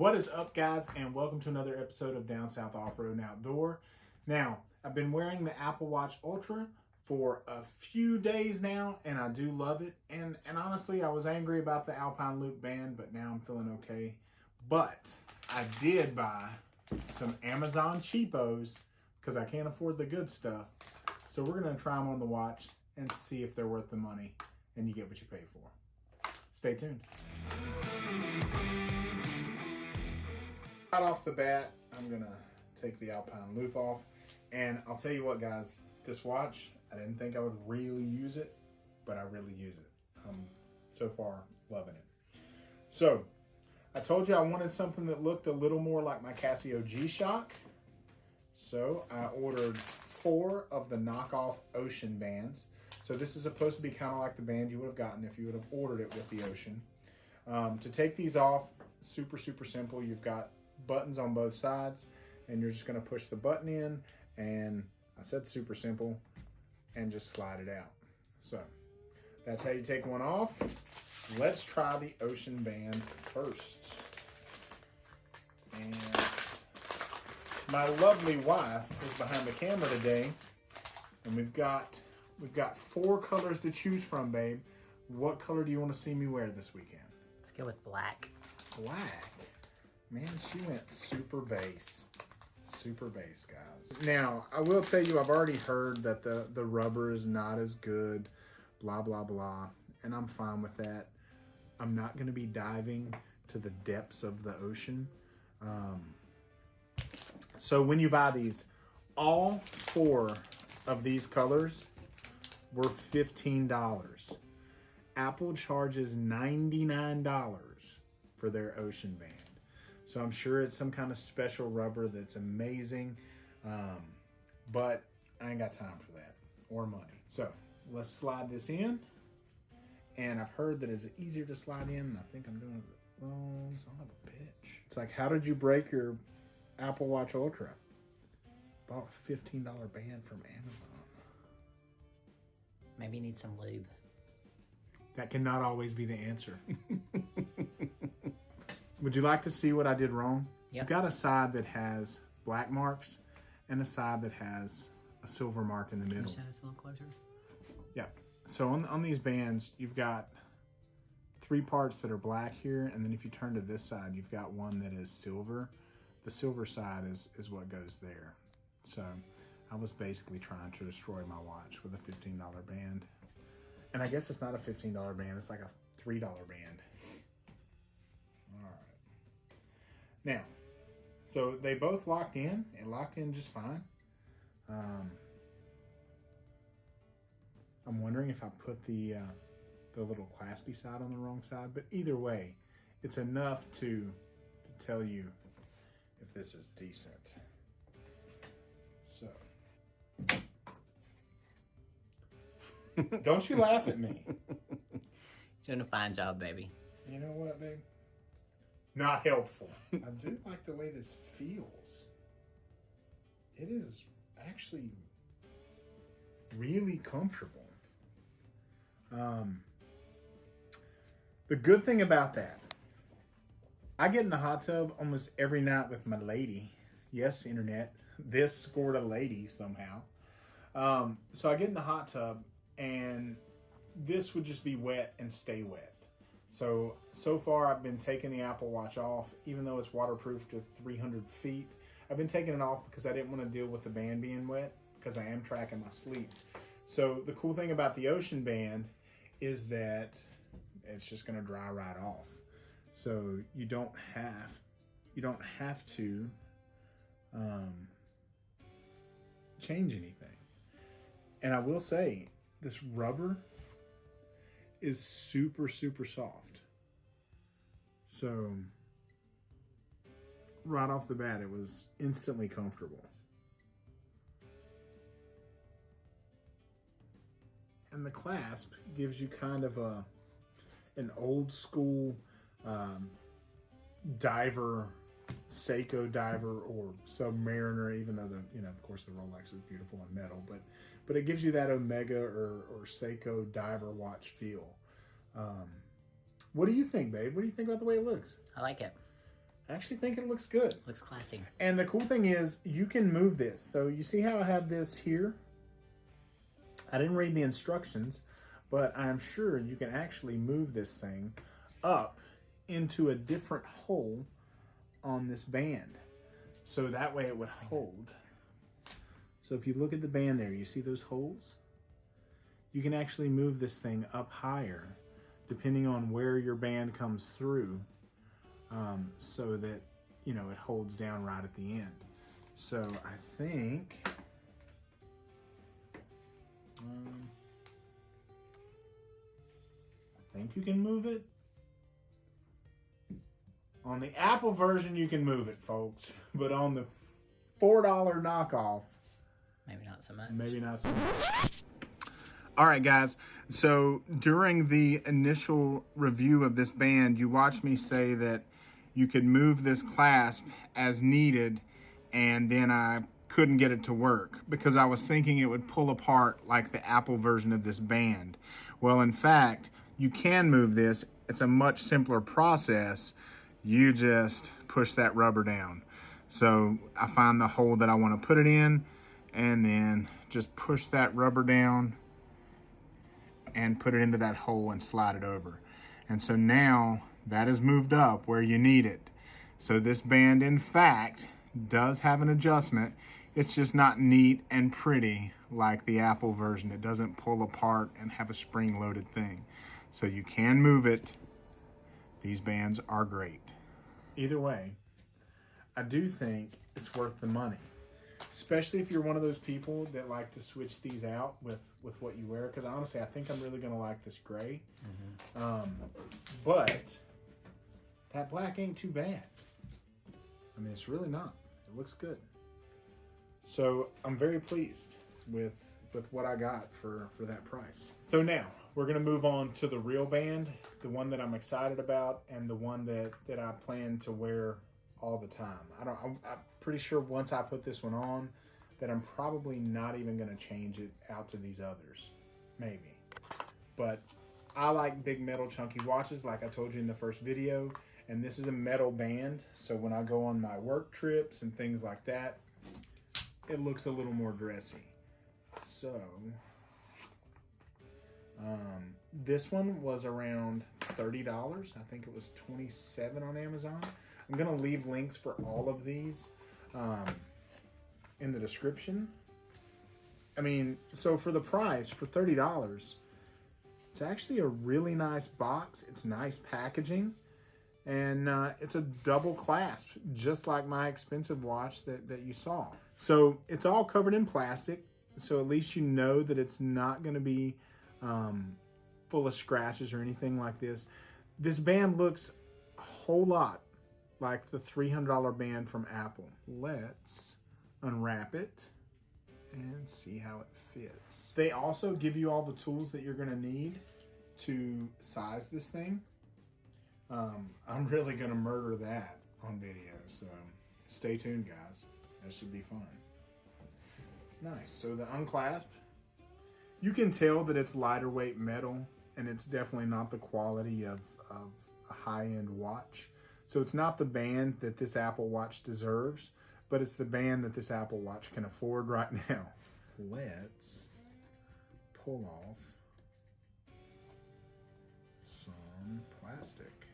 What is up, guys, and welcome to another episode of Down South Off-Road and Outdoor. Now, I've been wearing the Apple Watch Ultra for a few days now, and I do love it. And honestly, I was angry about the Alpine Loop band, but now I'm feeling okay. But I did buy some Amazon cheapos because I can't afford the good stuff. So we're going to try them on the watch and see if they're worth the money, and you get what you pay for. Stay tuned. Right off the bat, I'm gonna take the Alpine Loop off, and I'll tell you what, guys, this watch, I didn't think I would really use it, but I really use it. I'm so far loving it. So I told you I wanted something that looked a little more like my Casio G-Shock, so I ordered 4 of the knockoff Ocean bands. So this is supposed to be kind of like the band you would have gotten if you would have ordered it with the Ocean. To take these off, super simple. You've got buttons on both sides, and you're just going to push the button in, and I said super simple, and just slide it out. So that's how you take one off. Let's try the Ocean band first. And my lovely wife is behind the camera today, and we've got 4 colors to choose from, babe. What color do you want to see me wear this weekend? Let's go with black. Black. Man, she went super base. Super base, guys. Now, I will tell you, I've already heard that the rubber is not as good, blah, blah, blah, and I'm fine with that. I'm not going to be diving to the depths of the ocean. So when you buy these, all 4 of these colors were $15. Apple charges $99 for their Ocean band. So I'm sure it's some kind of special rubber that's amazing, but I ain't got time for that or money. So let's slide this in, and I've heard that it's easier to slide in, and I think I'm doing it wrong son of a bitch. It's like, how did you break your Apple Watch Ultra? Bought a $15 band from Amazon. Maybe you need some lube. That cannot always be the answer. Would you like to see what I did wrong? Yep. You've got a side that has black marks and a side that has a silver mark in the middle. Can you show us a little closer? Yeah. So on these bands, you've got 3 parts that are black here, and then if you turn to this side, you've got one that is silver. The silver side is what goes there. So I was basically trying to destroy my watch with a $15 band. And I guess it's not a $15 band, it's like a $3 band. All right. Now, so they both locked in. It locked in just fine. I'm wondering if I put the little claspy side on the wrong side, but either way, it's enough to tell you if this is decent. So, don't you laugh at me. Doing a fine job, baby. You know what, babe? Not helpful. I do like the way this feels. It is actually really comfortable. The good thing about that, I get in the hot tub almost every night with my lady. Yes, internet. This scored a lady somehow. So I get in the hot tub, and this would just be wet and stay wet. So far I've been taking the Apple Watch off, even though it's waterproof to 300 feet. I've been taking it off because I didn't want to deal with the band being wet, because I am tracking my sleep. So the cool thing about the Ocean band is that it's just going to dry right off. So you don't have to change anything. And I will say, this rubber is super soft. So right off the bat, it was instantly comfortable. And the clasp gives you kind of an old school diver, Seiko diver or Submariner, even though of course the Rolex is beautiful and metal, but it gives you that Omega or Seiko diver watch feel. What do you think, babe? What do you think about the way it looks? I like it. I actually think it looks good. Looks classy. And the cool thing is you can move this. So you see how I have this here? I didn't read the instructions, but I'm sure you can actually move this thing up into a different hole on this band. So that way it would hold. So if you look at the band there, you see those holes? You can actually move this thing up higher depending on where your band comes through, so that, you know, it holds down right at the end. So I think you can move it. On the Apple version, you can move it, folks. But on the $4 knockoff, Maybe not so much. maybe not so much. All right, guys. So during the initial review of this band, you watched me say that you could move this clasp as needed, and then I couldn't get it to work because I was thinking it would pull apart like the Apple version of this band. Well, in fact, you can move this. It's a much simpler process. You just push that rubber down. So I find the hole that I want to put it in, and then just push that rubber down and put it into that hole and slide it over. And so now that is moved up where you need it. So this band, in fact, does have an adjustment. It's just not neat and pretty like the Apple version. It doesn't pull apart and have a spring-loaded thing. So you can move it. These bands are great. Either way, I do think it's worth the money. Especially if you're one of those people that like to switch these out with what you wear. Because honestly, I think I'm really going to like this gray. But that black ain't too bad. I mean, it's really not. It looks good. So I'm very pleased with what I got for that price. So now we're going to move on to the real band, the one that I'm excited about, and the one that I plan to wear all the time. I'm pretty sure once I put this one on that I'm probably not even going to change it out to these others. Maybe. But I like big metal chunky watches like I told you in the first video, and this is a metal band, so when I go on my work trips and things like that, it looks a little more dressy. So this one was around $30. I think it was $27 on Amazon. I'm gonna leave links for all of these in the description. I mean, so for the price, for $30, it's actually a really nice box. It's nice packaging, and it's a double clasp, just like my expensive watch that you saw. So it's all covered in plastic, so at least you know that it's not gonna be full of scratches or anything like this. This band looks a whole lot like the $300 band from Apple. Let's unwrap it and see how it fits. They also give you all the tools that you're gonna need to size this thing. I'm really gonna murder that on video, so stay tuned, guys. That should be fun. Nice. So the unclasp, you can tell that it's lighter weight metal, and it's definitely not the quality of a high-end watch. So it's not the band that this Apple Watch deserves, but it's the band that this Apple Watch can afford right now. Let's pull off some plastic.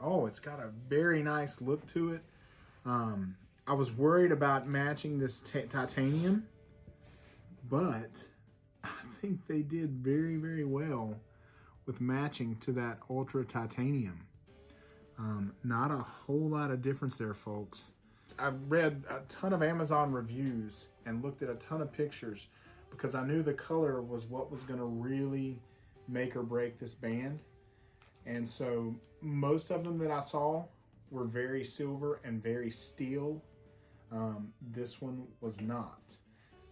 Oh, it's got a very nice look to it. I was worried about matching this titanium, but I think they did very, very well with matching to that ultra titanium. Not a whole lot of difference there, folks. I've read a ton of Amazon reviews and looked at a ton of pictures because I knew the color was what was going to really make or break this band. And so most of them that I saw were very silver and very steel. This one was not.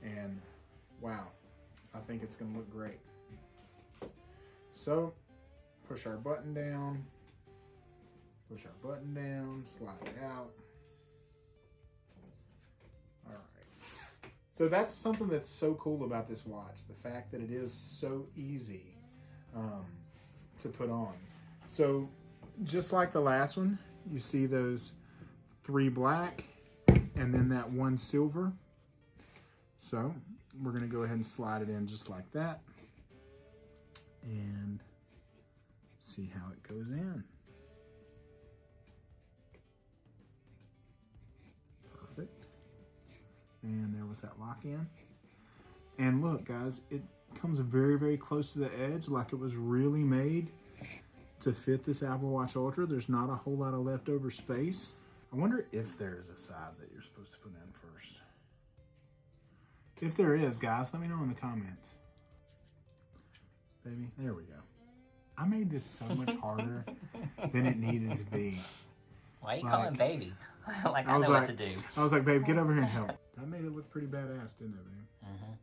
And wow, I think it's going to look great. So push our button down, slide it out. All right. So that's something that's so cool about this watch, the fact that it is so easy to put on. So just like the last one, you see those 3 black and then that 1 silver. So we're going to go ahead and slide it in just like that and see how it goes in. Perfect. And there was that lock in. And look, guys, it comes very, very close to the edge, like it was really made to fit this Apple Watch Ultra. There's not a whole lot of leftover space. I wonder if there is a side that you're supposed to put in first. If there is, guys, let me know in the comments. Baby, there we go. I made this so much harder than it needed to be. Why are you calling baby? Like I was know like, what to do. I was like, babe, get over here and help. That made it look pretty badass, didn't it, babe? Uh-huh.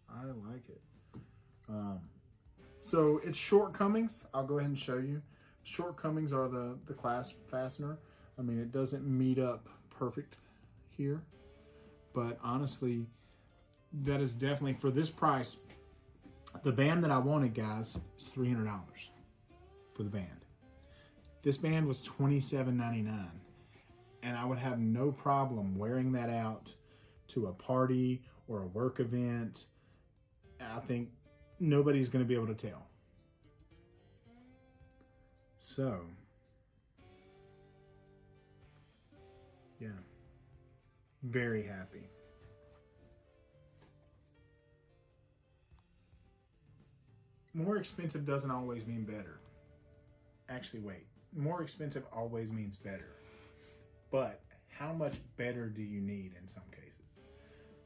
I like it. So its shortcomings, I'll go ahead and show you. Shortcomings are the clasp fastener. I mean, it doesn't meet up perfect here, but honestly, that is definitely, for this price, the band that I wanted, guys, is $300 for the band. This band was $27.99, and I would have no problem wearing that out to a party or a work event. I think nobody's going to be able to tell. So, yeah, very happy. More expensive doesn't always mean better. Actually, wait. More expensive always means better. But how much better do you need in some cases?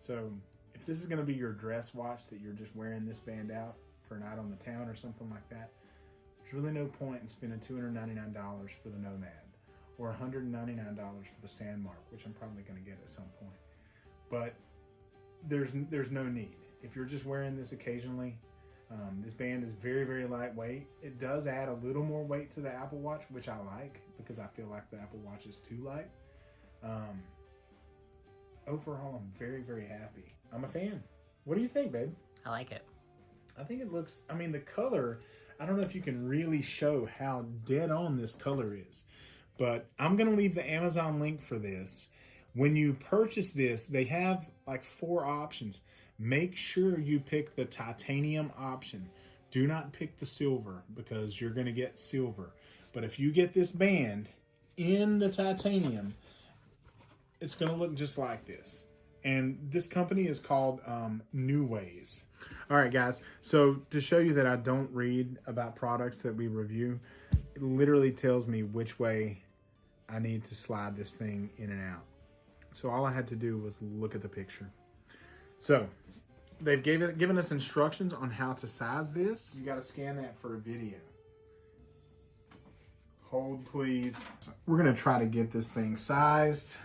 So, if this is going to be your dress watch that you're just wearing this band out for a night on the town or something like that, there's really no point in spending $299 for the Nomad or $199 for the Sandmark, which I'm probably going to get at some point. But there's no need. If you're just wearing this occasionally, this band is very, very lightweight. It does add a little more weight to the Apple Watch, which I like because I feel like the Apple Watch is too light. Overall, I'm very, very happy. I'm a fan. What do you think, babe? I like it. I think it looks, I mean, the color, I don't know if you can really show how dead on this color is, but I'm going to leave the Amazon link for this. When you purchase this, they have like 4 options. Make sure you pick the titanium option. Do not pick the silver because you're going to get silver. But if you get this band in the titanium, it's going to look just like this. And this company is called NewWays. All right, guys. So to show you that I don't read about products that we review, it literally tells me which way I need to slide this thing in and out. So all I had to do was look at the picture. So they've given us instructions on how to size this. You got to scan that for a video. Hold, please. We're going to try to get this thing sized.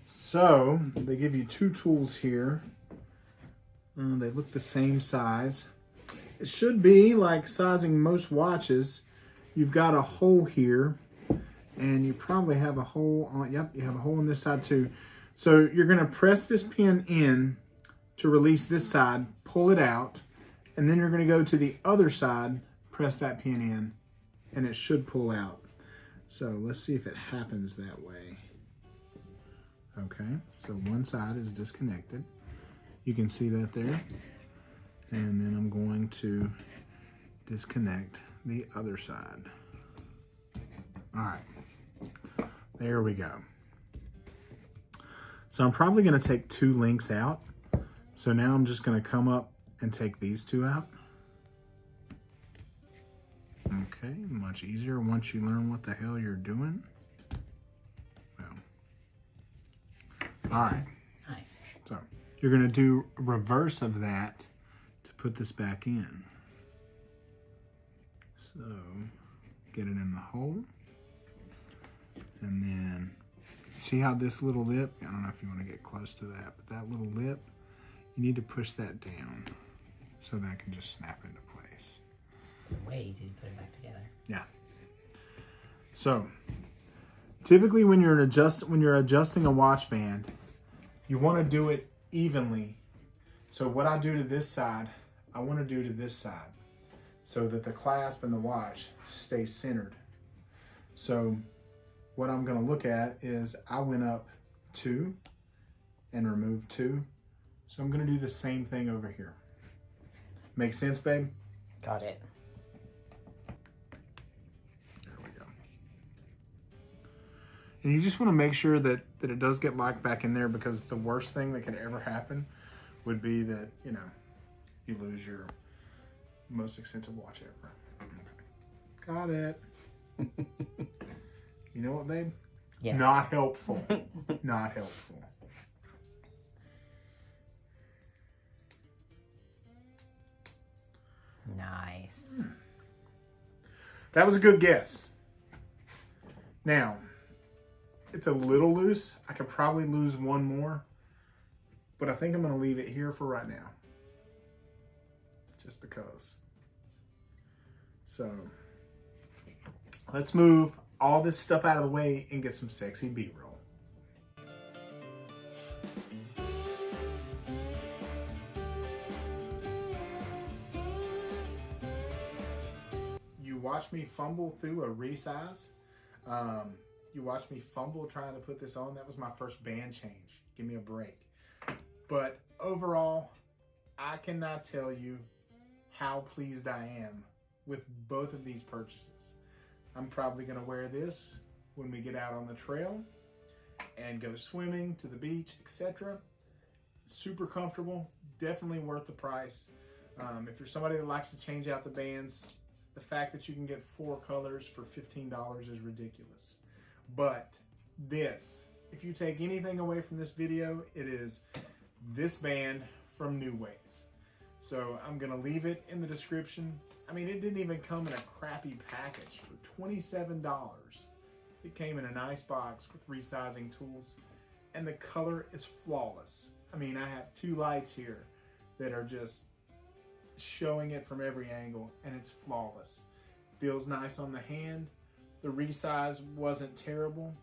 So they give you 2 tools here. They look the same size. It should be like sizing most watches. You've got a hole here, and you probably have a hole on, yep, you have a hole on this side too. So you're going to press this pin in to release this side, pull it out, and then you're going to go to the other side, press that pin in, and it should pull out. So let's see if it happens that way. Okay, so one side is disconnected. You can see that there. And then I'm going to disconnect the other side. All right, there we go. So I'm probably going to take 2 links out. So now I'm just going to come up and take these 2 out. Okay, much easier once you learn what the hell you're doing. All right. Nice. So you're going to do reverse of that to put this back in. So get it in the hole. And then see how this little lip, I don't know if you want to get close to that, but that little lip, you need to push that down so that can just snap into place. It's way easy to put it back together. Yeah. So typically when you're adjusting a watch band, you want to do it evenly. So what I do to this side, I want to do to this side so that the clasp and the watch stay centered So what I'm going to look at is I went up 2 and removed 2. So I'm going to do the same thing over here. Make sense, babe? Got it. There we go. And you just want to make sure that it does get locked back in there, because the worst thing that could ever happen would be that, you know, you lose your most expensive watch ever. Okay. Got it. You know what, babe? Yes. Not helpful. Not helpful. Nice. That was a good guess. Now, it's a little loose. I could probably lose one more, but I think I'm going to leave it here for right now. Just because. So, let's move all this stuff out of the way and get some sexy B-roll. You watch me fumble through a resize. You watched me fumble trying to put this on. That was my first band change. Give me a break. But overall, I cannot tell you how pleased I am with both of these purchases. I'm probably going to wear this when we get out on the trail and go swimming, to the beach, etc. Super comfortable. Definitely worth the price. If you're somebody that likes to change out the bands, the fact that you can get 4 colors for $15 is ridiculous. But this, if you take anything away from this video, it is this band from NewWays. So I'm going to leave it in the description. I mean, it didn't even come in a crappy package for $27. It came in a nice box with resizing tools, and the color is flawless. I mean, I have 2 lights here that are just showing it from every angle, and it's flawless. Feels nice on the hand. The resize wasn't terrible.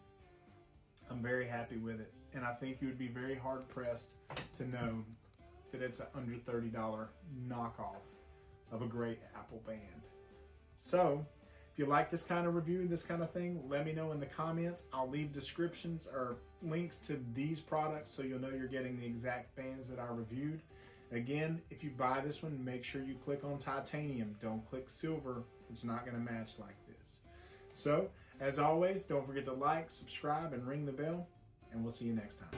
I'm very happy with it, and I think you would be very hard pressed to know that it's an under $30 knockoff of a great Apple band. So if you like this kind of review, this kind of thing, let me know in the comments. I'll leave descriptions or links to these products so you'll know you're getting the exact bands that I reviewed. Again, if you buy this one, make sure you click on titanium. Don't click silver. It's not going to match like this. So, as always, don't forget to like, subscribe, and ring the bell, and we'll see you next time.